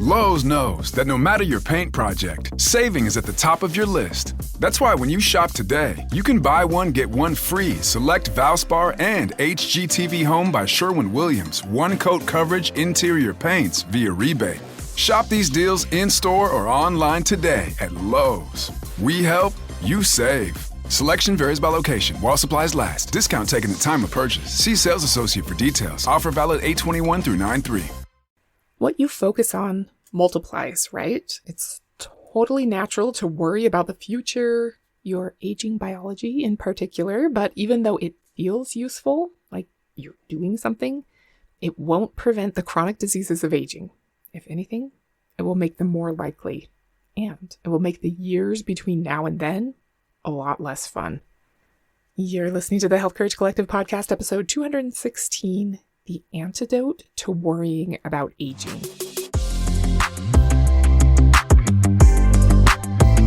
Lowe's knows that no matter your paint project, saving is at the top of your list. That's why when you shop today, you can buy one, get one free select Valspar and HGTV Home by Sherwin-Williams one-coat coverage interior paints via rebate. Shop these deals in-store or online today at Lowe's. We help, you save. Selection varies by location. While supplies last. Discount taken at time of purchase. See sales associate for details. Offer valid 8/21 through 9/3. What you focus on multiplies, right? It's totally natural to worry about the future, your aging biology in particular, but even though it feels useful, like you're doing something, it won't prevent the chronic diseases of aging. If anything, it will make them more likely, and it will make the years between now and then a lot less fun. You're listening to the Health Courage Collective podcast, episode 216, The Antidote to Worrying About Aging.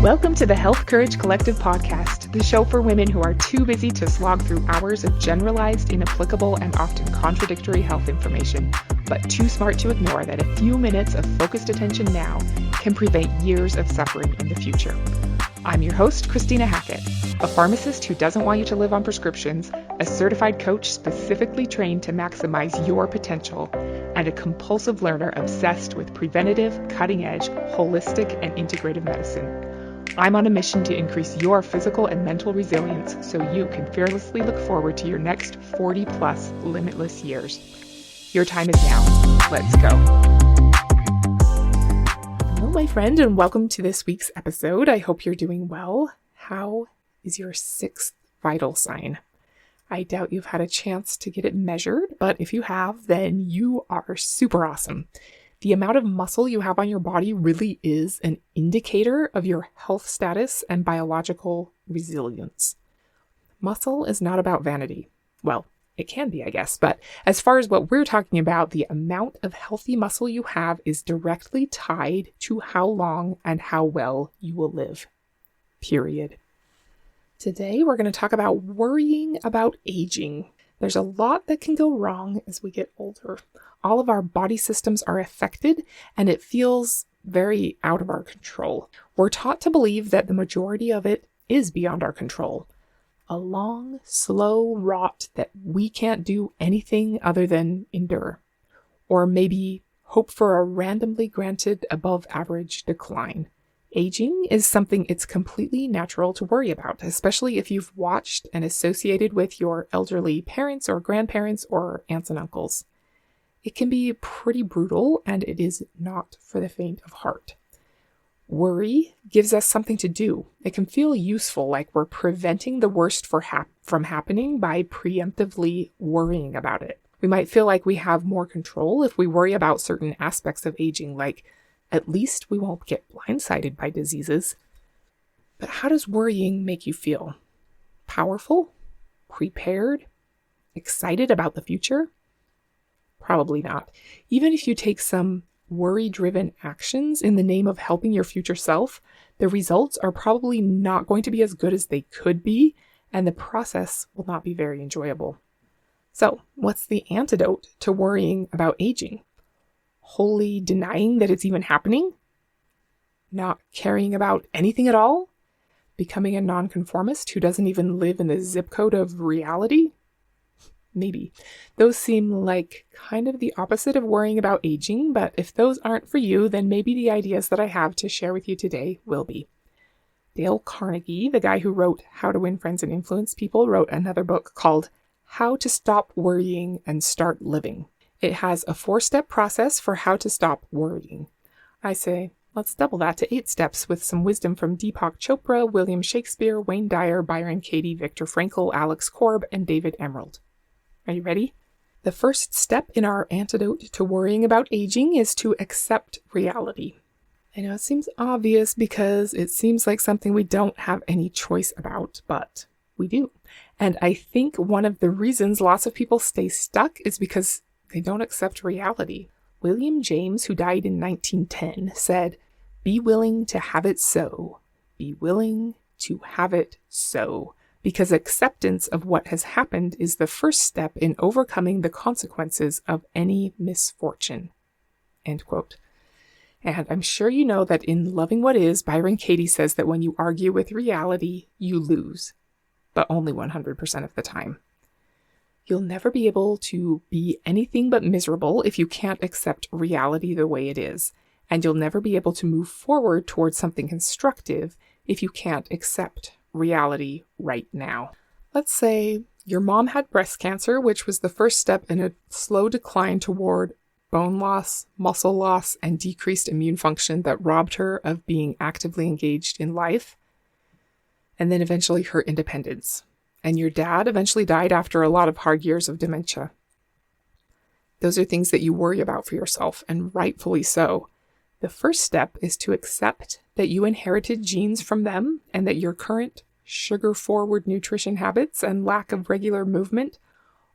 Welcome to the Health Courage Collective podcast, the show for women who are too busy to slog through hours of generalized, inapplicable, and often contradictory health information, but too smart to ignore that a few minutes of focused attention now can prevent years of suffering in the future. I'm your host, Christina Hackett, a pharmacist who doesn't want you to live on prescriptions, a certified coach specifically trained to maximize your potential, and a compulsive learner obsessed with preventative, cutting-edge, holistic, and integrative medicine. I'm on a mission to increase your physical and mental resilience so you can fearlessly look forward to your next 40-plus limitless years. Your time is now. Let's go. Hello, my friend, and welcome to this week's episode. I hope you're doing well. How is your sixth vital sign? I doubt you've had a chance to get it measured, but if you have, then you are super awesome. The amount of muscle you have on your body really is an indicator of your health status and biological resilience. Muscle is not about vanity. Well, it can be, I guess, but as far as what we're talking about, the amount of healthy muscle you have is directly tied to how long and how well you will live. Period. Today, we're going to talk about worrying about aging. There's a lot that can go wrong as we get older. All of our body systems are affected, and it feels very out of our control. We're taught to believe that the majority of it is beyond our control. A long, slow rot that we can't do anything other than endure. Or maybe hope for a randomly granted above-average decline. Aging is something it's completely natural to worry about, especially if you've watched and associated with your elderly parents or grandparents or aunts and uncles. It can be pretty brutal, and it is not for the faint of heart. Worry gives us something to do. It can feel useful, like we're preventing the worst from happening by preemptively worrying about it. We might feel like we have more control if we worry about certain aspects of aging, like at least we won't get blindsided by diseases. But how does worrying make you feel? Powerful? Prepared? Excited about the future? Probably not. Even if you take some worry-driven actions in the name of helping your future self, the results are probably not going to be as good as they could be, and the process will not be very enjoyable. So, what's the antidote to worrying about aging? Wholly denying that it's even happening? Not caring about anything at all? Becoming a nonconformist who doesn't even live in the zip code of reality? Maybe. Those seem like kind of the opposite of worrying about aging, but if those aren't for you, then maybe the ideas that I have to share with you today will be. Dale Carnegie, the guy who wrote How to Win Friends and Influence People, wrote another book called How to Stop Worrying and Start Living. It has a 4-step process for how to stop worrying. I say, let's double that to 8 steps with some wisdom from Deepak Chopra, William Shakespeare, Wayne Dyer, Byron Katie, Viktor Frankl, Alex Korb, and David Emerald. Are you ready? The first step in our antidote to worrying about aging is to accept reality. I know it seems obvious because it seems like something we don't have any choice about, but we do. And I think one of the reasons lots of people stay stuck is because they don't accept reality. William James, who died in 1910, said, "Be willing to have it so. Be willing to have it so." Because acceptance of what has happened is the first step in overcoming the consequences of any misfortune. End quote. And I'm sure you know that in Loving What Is, Byron Katie says that when you argue with reality, you lose, but only 100% of the time. You'll never be able to be anything but miserable if you can't accept reality the way it is. And you'll never be able to move forward towards something constructive if you can't accept reality right now. Let's say your mom had breast cancer, which was the first step in a slow decline toward bone loss, muscle loss, and decreased immune function that robbed her of being actively engaged in life, and then eventually her independence. And your dad eventually died after a lot of hard years of dementia. Those are things that you worry about for yourself, and rightfully so. The first step is to accept that you inherited genes from them and that your current sugar-forward nutrition habits and lack of regular movement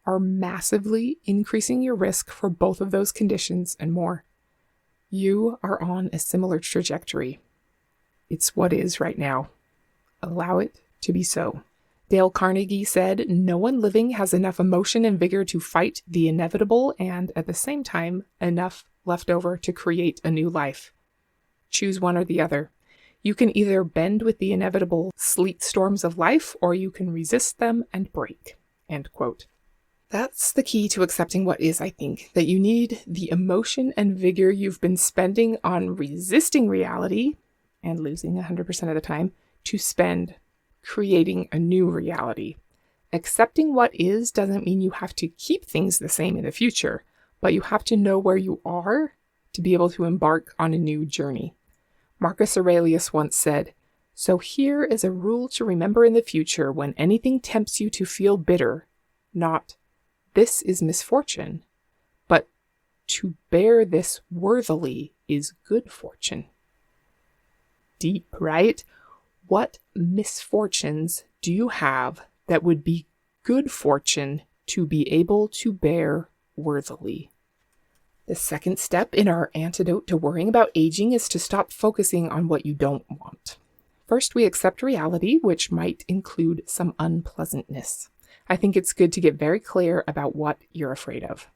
are massively increasing your risk for both of those conditions and more. You are on a similar trajectory. It's what is right now. Allow it to be so. Dale Carnegie said, "No one living has enough emotion and vigor to fight the inevitable and, at the same time, enough left over to create a new life. Choose one or the other. You can either bend with the inevitable sleet storms of life, or you can resist them and break." End quote. That's the key to accepting what is, I think, that you need the emotion and vigor you've been spending on resisting reality, and losing 100% of the time, to spend creating a new reality. Accepting what is doesn't mean you have to keep things the same in the future, but you have to know where you are to be able to embark on a new journey. Marcus Aurelius once said, "So here is a rule to remember in the future when anything tempts you to feel bitter, not 'this is misfortune,' but 'to bear this worthily is good fortune.'" Deep, right? What misfortunes do you have that would be good fortune to be able to bear worthily? The second step in our antidote to worrying about aging is to stop focusing on what you don't want. First, we accept reality, which might include some unpleasantness. I think it's good to get very clear about what you're afraid of.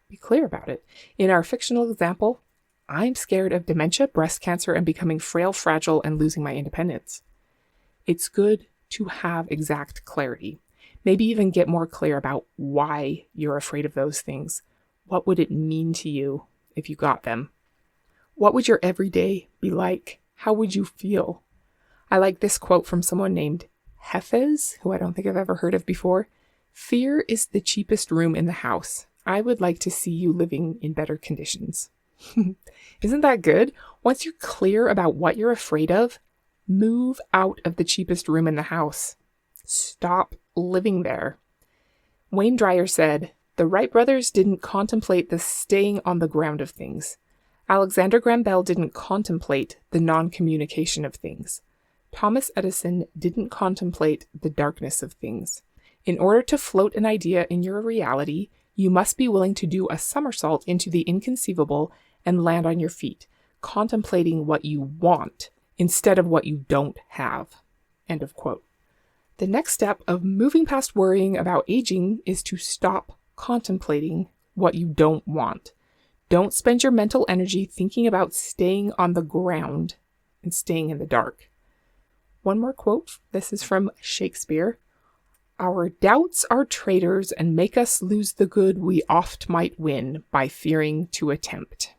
Be clear about it. In our fictional example, I'm scared of dementia, breast cancer, and becoming frail, fragile, and losing my independence. It's good to have exact clarity. Maybe even get more clear about why you're afraid of those things. What would it mean to you if you got them? What would your everyday be like? How would you feel? I like this quote from someone named Hefez, who I don't think I've ever heard of before. "Fear is the cheapest room in the house. I would like to see you living in better conditions." Isn't that good? Once you're clear about what you're afraid of, move out of the cheapest room in the house. Stop living there. Wayne Dyer said, "The Wright brothers didn't contemplate the staying on the ground of things. Alexander Graham Bell didn't contemplate the non-communication of things. Thomas Edison didn't contemplate the darkness of things. In order to float an idea in your reality, you must be willing to do a somersault into the inconceivable and land on your feet, contemplating what you want instead of what you don't have." End of quote. The next step of moving past worrying about aging is to stop contemplating what you don't want. Don't spend your mental energy thinking about staying on the ground and staying in the dark. One more quote. This is from Shakespeare. "Our doubts are traitors and make us lose the good we oft might win by fearing to attempt."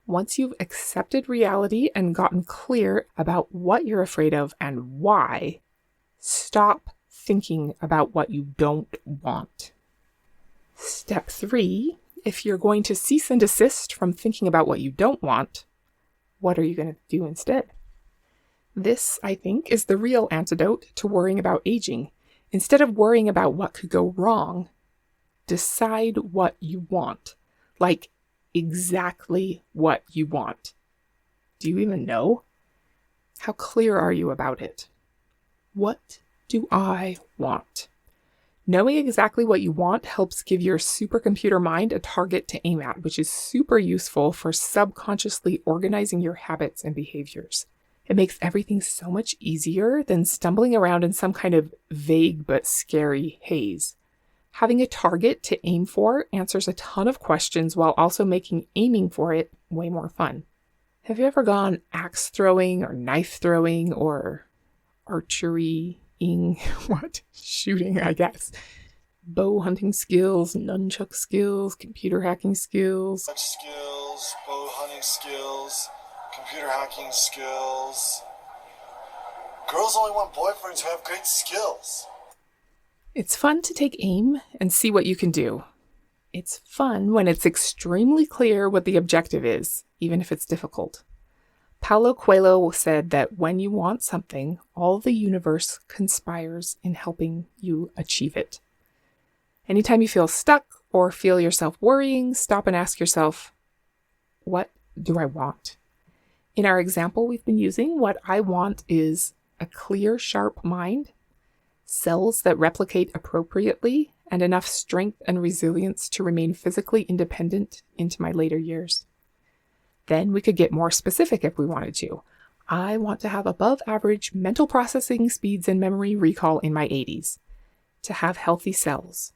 Once you've accepted reality and gotten clear about what you're afraid of and why, stop thinking about what you don't want. Step 3, if you're going to cease and desist from thinking about what you don't want, what are you going to do instead? This, I think, is the real antidote to worrying about aging. Instead of worrying about what could go wrong, decide what you want. Like, exactly what you want. Do you even know? How clear are you about it? What do I want? Knowing exactly what you want helps give your supercomputer mind a target to aim at, which is super useful for subconsciously organizing your habits and behaviors. It makes everything so much easier than stumbling around in some kind of vague but scary haze. Having a target to aim for answers a ton of questions while also making aiming for it way more fun. Have you ever gone axe throwing or knife throwing or archery-ing? What? Shooting, I guess. Bow hunting skills, nunchuck skills, computer hacking skills. Skills, bow hunting skills, computer hacking skills. Girls only want boyfriends who have great skills. It's fun to take aim and see what you can do. It's fun when it's extremely clear what the objective is, even if it's difficult. Paulo Coelho said that when you want something, all the universe conspires in helping you achieve it. Anytime you feel stuck or feel yourself worrying, stop and ask yourself, what do I want? In our example we've been using, what I want is a clear, sharp mind, cells that replicate appropriately, and enough strength and resilience to remain physically independent into my later years. Then we could get more specific if we wanted to. I want to have above average mental processing speeds and memory recall in my 80s. To have healthy cells,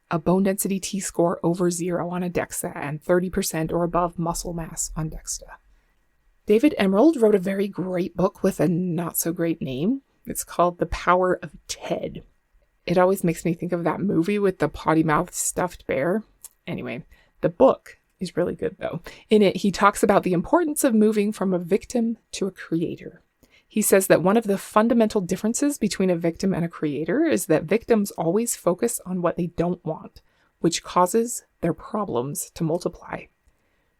a bone density T-score over 0 on a DEXA, and 30% or above muscle mass on DEXA. David Emerald wrote a very great book with a not so great name. It's called The Power of TED. It always makes me think of that movie with the potty-mouthed stuffed bear. Anyway, the book is really good though. In it, he talks about the importance of moving from a victim to a creator. He says that one of the fundamental differences between a victim and a creator is that victims always focus on what they don't want, which causes their problems to multiply.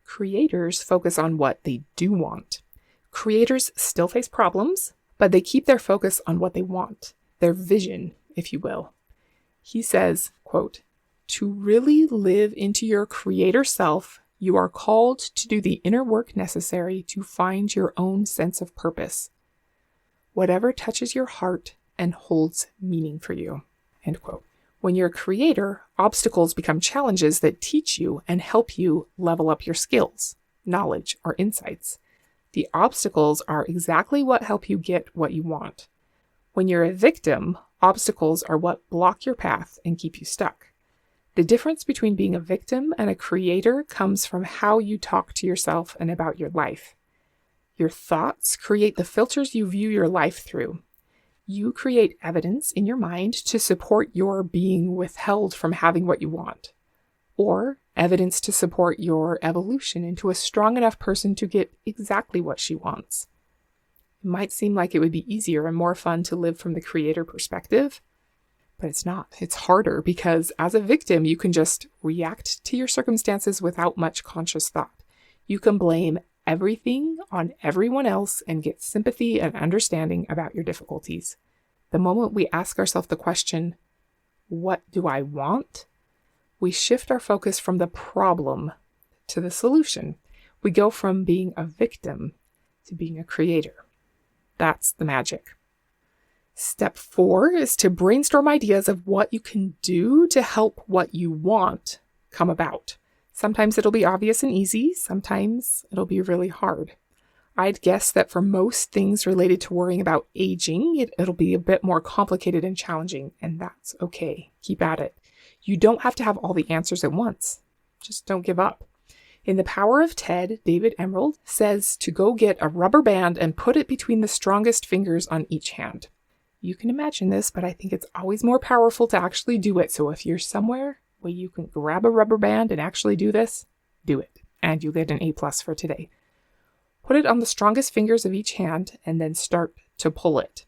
Creators focus on what they do want. Creators still face problems, but they keep their focus on what they want, their vision, if you will. He says, quote, "To really live into your creator self, you are called to do the inner work necessary to find your own sense of purpose. Whatever touches your heart and holds meaning for you." End quote. When you're a creator, obstacles become challenges that teach you and help you level up your skills, knowledge, or insights. The obstacles are exactly what help you get what you want. When you're a victim, obstacles are what block your path and keep you stuck. The difference between being a victim and a creator comes from how you talk to yourself and about your life. Your thoughts create the filters you view your life through. You create evidence in your mind to support your being withheld from having what you want, or evidence to support your evolution into a strong enough person to get exactly what she wants. It might seem like it would be easier and more fun to live from the creator perspective, but it's not. It's harder because as a victim, you can just react to your circumstances without much conscious thought. You can blame everything on everyone else and get sympathy and understanding about your difficulties. The moment we ask ourselves the question, what do I want? We shift our focus from the problem to the solution. We go from being a victim to being a creator. That's the magic. Step 4 is to brainstorm ideas of what you can do to help what you want come about. Sometimes it'll be obvious and easy. Sometimes it'll be really hard. I'd guess that for most things related to worrying about aging, it'll be a bit more complicated and challenging, and that's okay. Keep at it. You don't have to have all the answers at once. Just don't give up. In The Power of TED, David Emerald says to go get a rubber band and put it between the strongest fingers on each hand. You can imagine this, but I think it's always more powerful to actually do it. So if you're somewhere where you can grab a rubber band and actually do this, do it. And you get an A+ for today. Put it on the strongest fingers of each hand and then start to pull it.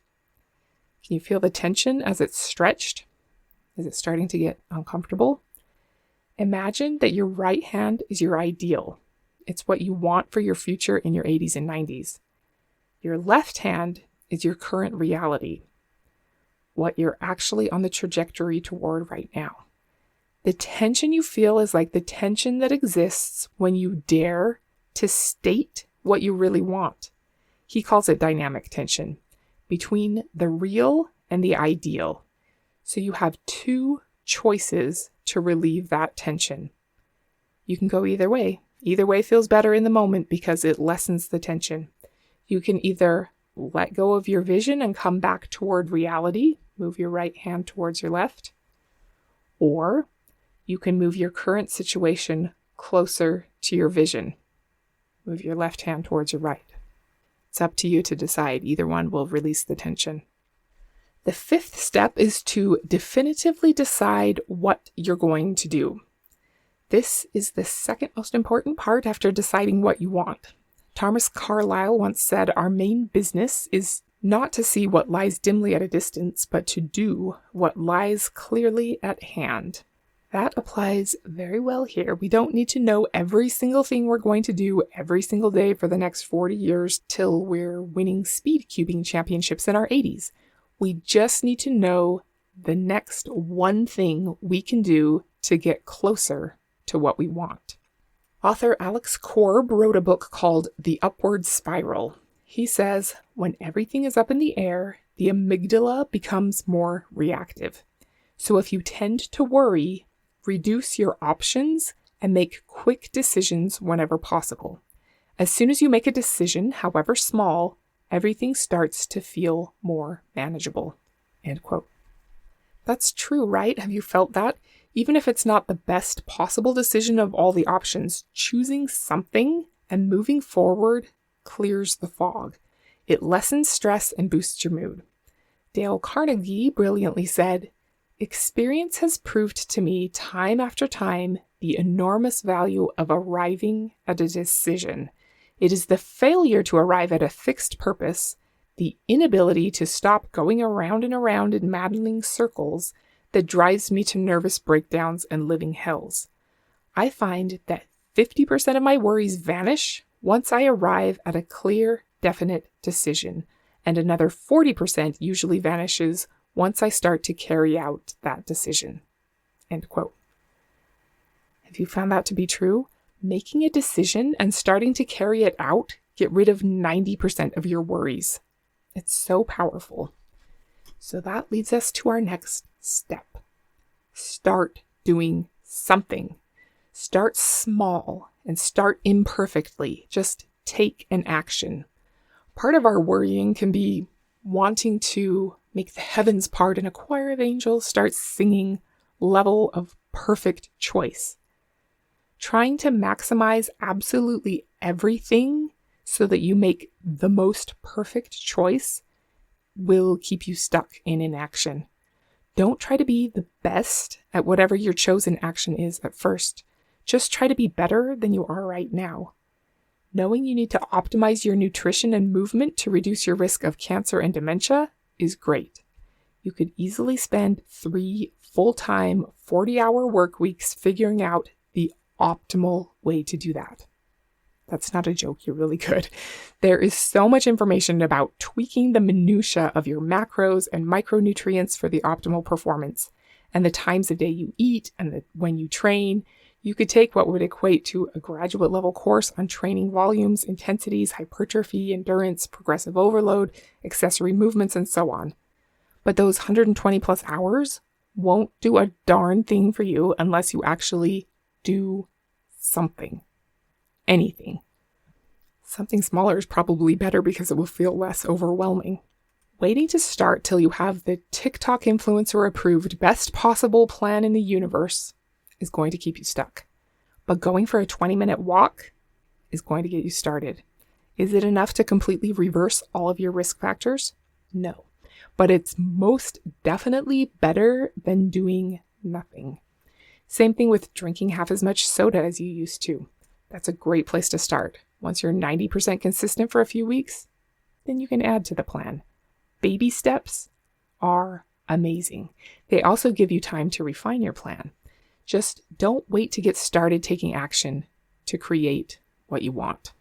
Can you feel the tension as it's stretched? Is it starting to get uncomfortable? Imagine that your right hand is your ideal. It's what you want for your future in your 80s and 90s. Your left hand is your current reality, what you're actually on the trajectory toward right now. The tension you feel is like the tension that exists when you dare to state what you really want. He calls it dynamic tension between the real and the ideal. So you have two choices to relieve that tension. You can go either way. Either way feels better in the moment because it lessens the tension. You can either let go of your vision and come back toward reality, move your right hand towards your left, or you can move your current situation closer to your vision. move your left hand towards your right. It's up to you to decide. Either one will release the tension. The fifth step is to definitively decide what you're going to do. This is the second most important part after deciding what you want. Thomas Carlyle once said, "Our main business is not to see what lies dimly at a distance, but to do what lies clearly at hand." That applies very well here. We don't need to know every single thing we're going to do every single day for the next 40 years till we're winning speed cubing championships in our 80s. We just need to know the next one thing we can do to get closer to what we want. Author Alex Korb wrote a book called The Upward Spiral. He says, when everything is up in the air, the amygdala becomes more reactive. So if you tend to worry, reduce your options and make quick decisions whenever possible. As soon as you make a decision, however small, everything starts to feel more manageable. End quote. That's true, right? Have you felt that? Even if it's not the best possible decision of all the options, choosing something and moving forward clears the fog. It lessens stress and boosts your mood. Dale Carnegie brilliantly said, "Experience has proved to me time after time the enormous value of arriving at a decision. It is the failure to arrive at a fixed purpose, the inability to stop going around and around in maddening circles, that drives me to nervous breakdowns and living hells. I find that 50% of my worries vanish once I arrive at a clear, definite decision, and another 40% usually vanishes once I start to carry out that decision." End quote. Have you found that to be true? Making a decision and starting to carry it out get rid of 90% of your worries. It's so powerful. So that leads us to our next step. Start doing something. Start small and start imperfectly. Just take an action. Part of our worrying can be wanting to make the heavens part and a choir of angels start singing level of perfect choice. Trying to maximize absolutely everything so that you make the most perfect choice will keep you stuck in inaction. Don't try to be the best at whatever your chosen action is at first. Just try to be better than you are right now. Knowing you need to optimize your nutrition and movement to reduce your risk of cancer and dementia is great. You could easily spend 3 full-time 40-hour work weeks figuring out the optimal way to do that. That's not a joke, you're really good. There is so much information about tweaking the minutiae of your macros and micronutrients for the optimal performance, and the times of day you eat and when you train. You could take what would equate to a graduate level course on training volumes, intensities, hypertrophy, endurance, progressive overload, accessory movements, and so on. But those 120 plus hours won't do a darn thing for you unless you actually do something. Anything. Something smaller is probably better because it will feel less overwhelming. Waiting to start till you have the TikTok influencer approved best possible plan in the universe is going to keep you stuck. But going for a 20-minute walk is going to get you started. Is it enough to completely reverse all of your risk factors? No. But it's most definitely better than doing nothing. Same thing with drinking half as much soda as you used to. That's a great place to start. Once you're 90% consistent for a few weeks, then you can add to the plan. Baby steps are amazing. They also give you time to refine your plan. Just don't wait to get started taking action to create what you want.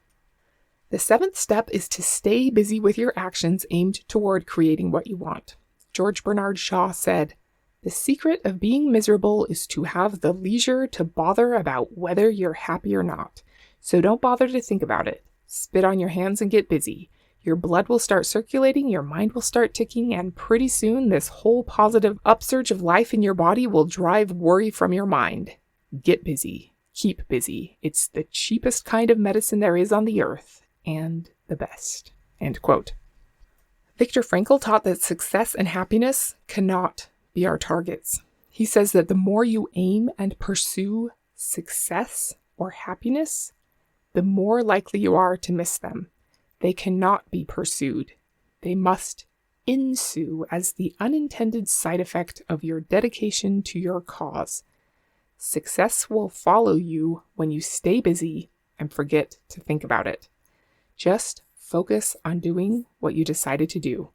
The 7th step is to stay busy with your actions aimed toward creating what you want. George Bernard Shaw said, "The secret of being miserable is to have the leisure to bother about whether you're happy or not. So don't bother to think about it. Spit on your hands and get busy. Your blood will start circulating, your mind will start ticking, and pretty soon this whole positive upsurge of life in your body will drive worry from your mind. Get busy. Keep busy. It's the cheapest kind of medicine there is on the earth, and the best." End quote. Viktor Frankl taught that success and happiness cannot be our targets. He says that the more you aim and pursue success or happiness, the more likely you are to miss them. They cannot be pursued. They must ensue as the unintended side effect of your dedication to your cause. Success will follow you when you stay busy and forget to think about it. Just focus on doing what you decided to do.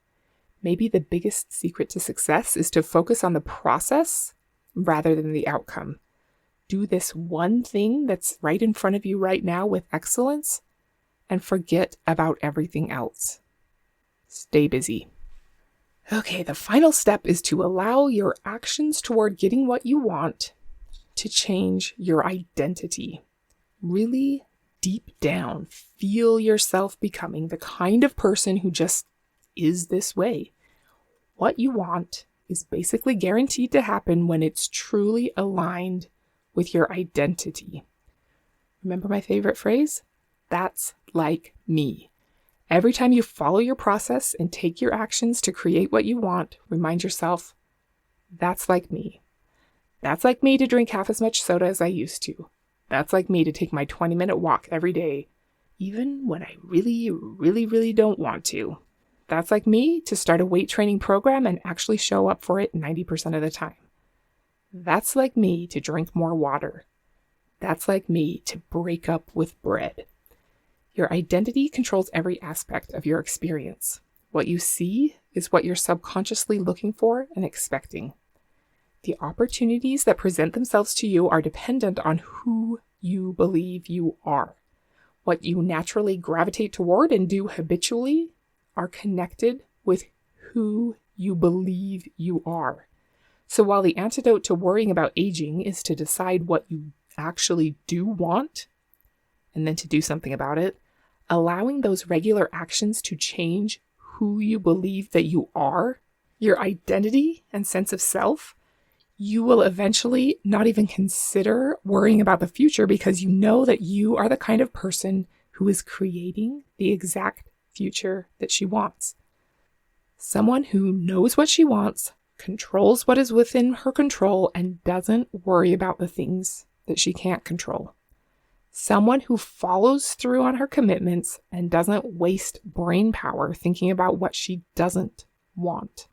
Maybe the biggest secret to success is to focus on the process rather than the outcome. Do this one thing that's right in front of you right now with excellence and forget about everything else. Stay busy. Okay, the final step is to allow your actions toward getting what you want to change your identity. Really deep down, feel yourself becoming the kind of person who just is this way. What you want is basically guaranteed to happen when it's truly aligned with your identity. Remember my favorite phrase? That's like me. Every time you follow your process and take your actions to create what you want, remind yourself, that's like me. That's like me to drink half as much soda as I used to. That's like me to take my 20-minute walk every day, even when I really don't want to. That's like me to start a weight training program and actually show up for it 90% of the time. That's like me to drink more water. That's like me to break up with bread. Your identity controls every aspect of your experience. What you see is what you're subconsciously looking for and expecting. The opportunities that present themselves to you are dependent on who you believe you are. What you naturally gravitate toward and do habitually are connected with who you believe you are. So while the antidote to worrying about aging is to decide what you actually do want and then to do something about it, allowing those regular actions to change who you believe that you are, your identity and sense of self, you will eventually not even consider worrying about the future because you know that you are the kind of person who is creating the exact future that she wants. Someone who knows what she wants, controls what is within her control, and doesn't worry about the things that she can't control. Someone who follows through on her commitments and doesn't waste brain power thinking about what she doesn't want.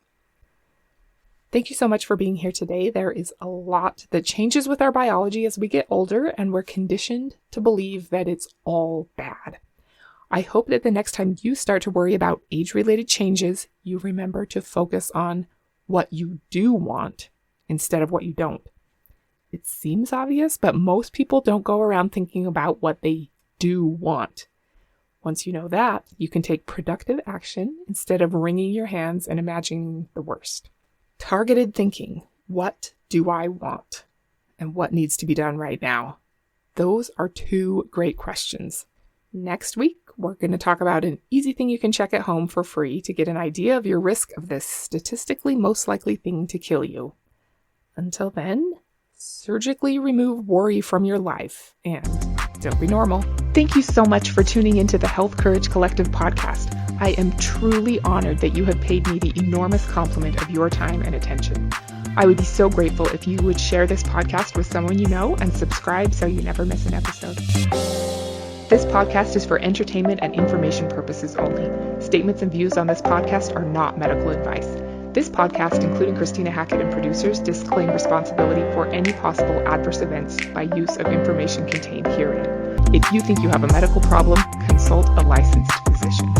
Thank you so much for being here today. There is a lot that changes with our biology as we get older, and we're conditioned to believe that it's all bad. I hope that the next time you start to worry about age-related changes, you remember to focus on what you do want instead of what you don't. It seems obvious, but most people don't go around thinking about what they do want. Once you know that, you can take productive action instead of wringing your hands and imagining the worst. Targeted thinking. What do I want? And what needs to be done right now? Those are two great questions. Next week, we're going to talk about an easy thing you can check at home for free to get an idea of your risk of this statistically most likely thing to kill you. Until then, surgically remove worry from your life and don't be normal. Thank you so much for tuning into the Health Courage Collective podcast. I am truly honored that you have paid me the enormous compliment of your time and attention. I would be so grateful if you would share this podcast with someone you know and subscribe so you never miss an episode. This podcast is for entertainment and information purposes only. Statements and views on this podcast are not medical advice. This podcast, including Christina Hackett and producers, disclaim responsibility for any possible adverse events by use of information contained herein. If you think you have a medical problem, consult a licensed physician.